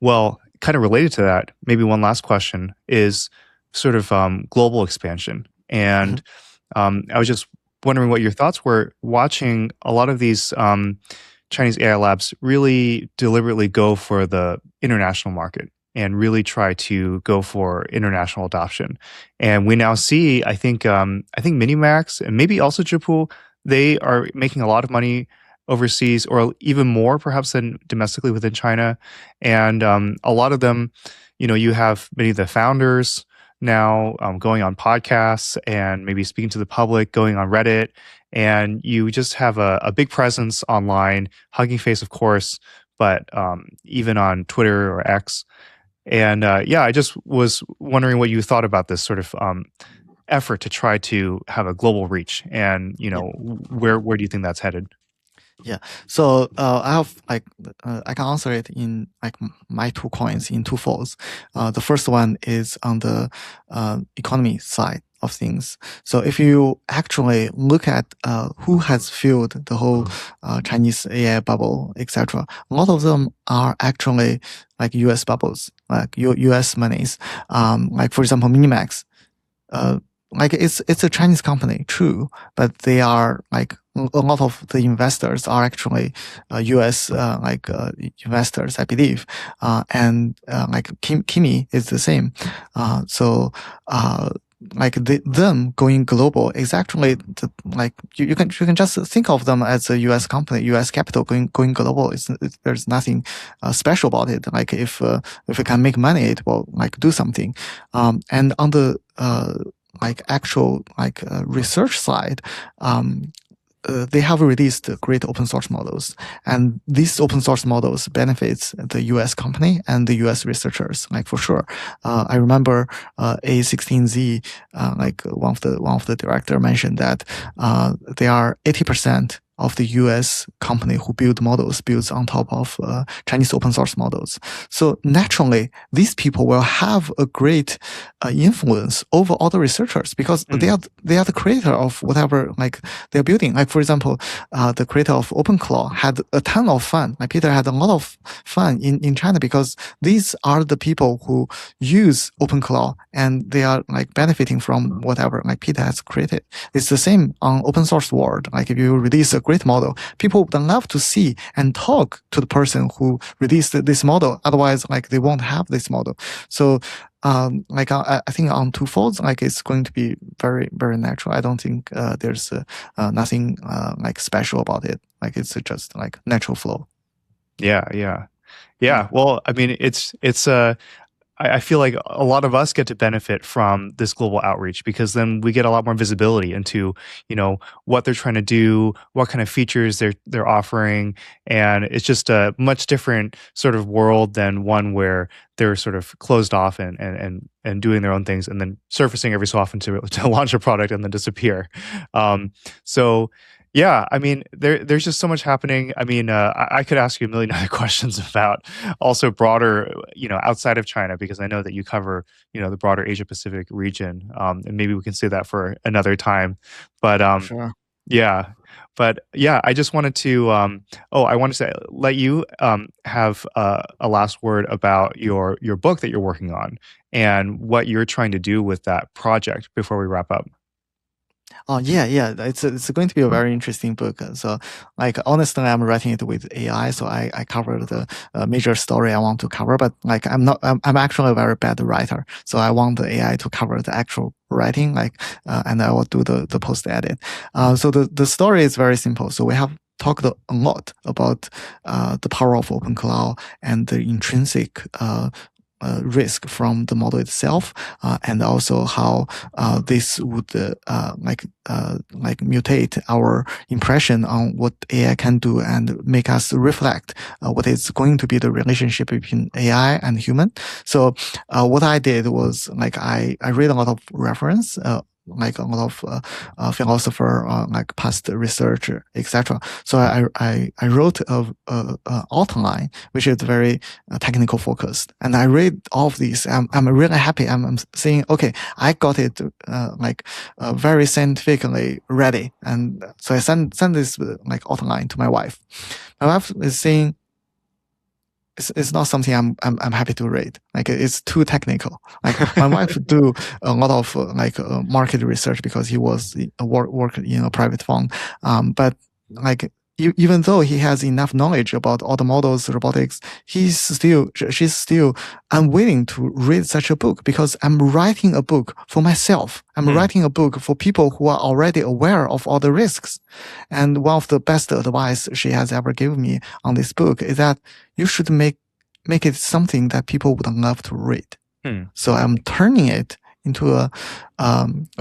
well, kind of related to that, maybe one last question is sort of global expansion. And Mhm. I was just wondering what your thoughts were watching a lot of these Chinese AI labs really deliberately go for the international market and really try to go for international adoption. And we now see, I think Minimax and maybe also Jipu, they are making a lot of money overseas, or even more perhaps than domestically within China. And a lot of them, you have many of the founders now going on podcasts and maybe speaking to the public, going on Reddit, and you just have a big presence online, Hugging Face, of course, but even on Twitter or X. And yeah, I just was wondering what you thought about this sort of effort to try to have a global reach, and where do you think that's headed? Yeah. So I have like I can answer it in like my two coins in two folds. The first one is on the economy side of things. So if you actually look at who has fueled the whole Chinese AI bubble, etc., a lot of them are actually like US bubbles, like US monies. Like for example, Minimax. like it's a Chinese company, true, but they are like a lot of the investors are actually U.S. Investors, I believe, and like Kimi is the same. So like them going global is actually like you can just think of them as a U.S. company, U.S. capital going global. There's nothing special about it. Like if it can make money, it will like do something. And on the like actual research side, they have released great open source models, and these open source models benefits the U.S. company and the U.S. researchers, like for sure. I remember A16Z, like one of the director mentioned that they are 80% of the U.S. company who build models builds on top of Chinese open source models. So naturally, these people will have a great influence over other researchers because they are the creator of whatever like they're building. Like for example, the creator of OpenClaw had a ton of fun. Like Peter had a lot of fun in China because these are the people who use OpenClaw and they are like benefiting from whatever like Peter has created. It's the same on open source world. Like if you release a great model, people would love to see and talk to the person who released this model. Otherwise, like they won't have this model. So like I think on two folds, like it's going to be very, very natural. I don't think there's nothing like special about it. Like it's just like natural flow. Yeah. Well, I mean, I feel like a lot of us get to benefit from this global outreach because then we get a lot more visibility into, what they're trying to do, what kind of features they're offering, and it's just a much different sort of world than one where they're sort of closed off and doing their own things and then surfacing every so often to launch a product and then disappear. So. Yeah, I mean, there's just so much happening. I mean, I could ask you a million other questions about also broader, outside of China, because I know that you cover, the broader Asia Pacific region, and maybe we can say that for another time. But Sure. yeah, I just wanted to, I wanted to let you have a last word about your book that you're working on and what you're trying to do with that project before we wrap up. Oh yeah. It's going to be a very interesting book. So, like honestly, I'm writing it with AI. So I covered the major story I want to cover, but like I'm actually a very bad writer. So I want the AI to cover the actual writing, and I will do the post edit. So the story is very simple. So we have talked a lot about the power of OpenClaw and the intrinsic risk from the model itself, and also how this would mutate our impression on what AI can do and make us reflect what is going to be the relationship between AI and human. So what I did was I read a lot of reference. Like a lot of philosopher, like past researcher, etc. So I wrote a outline which is very technical focused, and I read all of these. I'm really happy. I'm saying, okay, I got it very scientifically ready, and so I send this outline to my wife. My wife is saying, it's not something I'm happy to read. Like it's too technical. Like my wife do a lot of market research because he was work in a private fund. But even though he has enough knowledge about all the models, robotics, she's still unwilling to read such a book because I'm writing a book for myself. I'm writing a book for people who are already aware of all the risks. And one of the best advice she has ever given me on this book is that you should make it something that people would love to read. So I'm turning it into a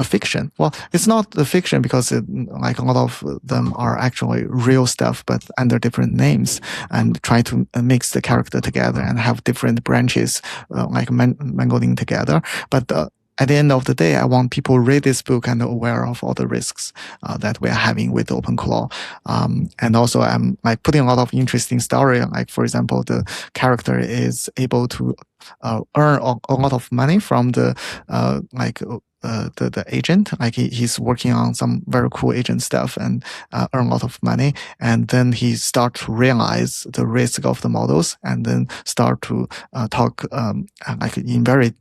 fiction. Well, it's not a fiction because a lot of them are actually real stuff, but under different names, and try to mix the character together and have different branches mangling together. But at the end of the day, I want people to read this book and aware of all the risks that we are having with OpenClaw. And also, I'm putting a lot of interesting story. Like for example, the character is able to earn a lot of money from the the agent. Like he's working on some very cool agent stuff and earn a lot of money. And then he start to realize the risk of the models, and then start to talk like in very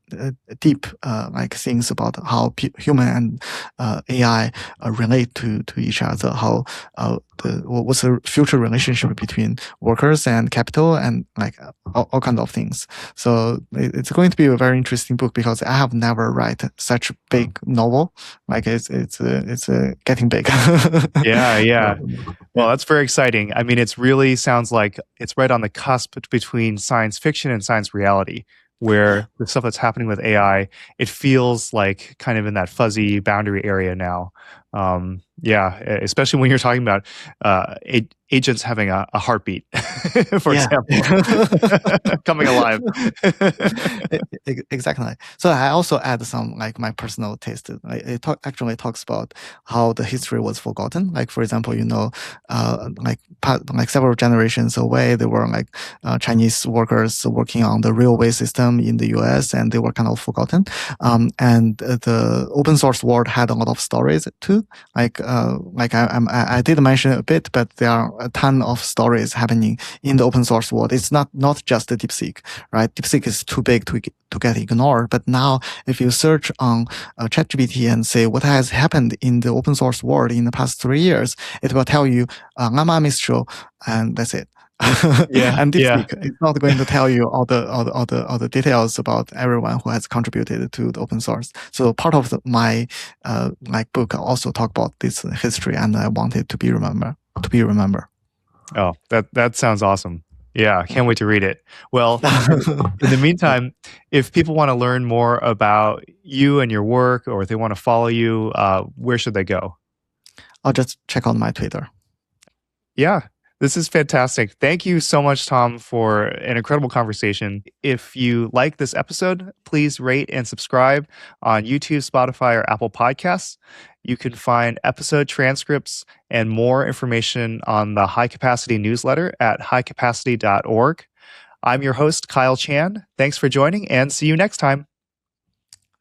deep like things about how human and AI relate to each other. How what's the future relationship between workers and capital, and like all kinds of things. So it's going to be a very interesting book, because I have never read such a big novel. Like it's getting big. Yeah. Well, that's very exciting. I mean, it's really sounds like it's right on the cusp between science fiction and science reality, where the stuff that's happening with AI, it feels like kind of in that fuzzy boundary area now. Yeah, especially when you're talking about agents having a heartbeat, for example, coming alive. Exactly. So I also add some like my personal taste. It actually talks about how the history was forgotten. Like for example, like several generations away, there were like Chinese workers working on the railway system in the U.S., and they were kind of forgotten. And the open source world had a lot of stories too. I did mention a bit, but there are a ton of stories happening in the open source world. It's not just the DeepSeek, right? DeepSeek is too big to get ignored. But now, if you search on ChatGPT and say what has happened in the open source world in the past 3 years, it will tell you Ngama Mistral, and that's it. And DeepSeek is not going to tell you all the details about everyone who has contributed to the open source. So part of my like book also talk about this history, and I want it to be remembered. Oh, that sounds awesome. Yeah, can't wait to read it. Well, in the meantime, if people want to learn more about you and your work, or if they want to follow you, where should they go? I'll just check out my Twitter. Yeah, this is fantastic. Thank you so much, Tom, for an incredible conversation. If you like this episode, please rate and subscribe on YouTube, Spotify, or Apple Podcasts. You can find episode transcripts and more information on the High Capacity newsletter at highcapacity.org. I'm your host, Kyle Chan. Thanks for joining, and see you next time.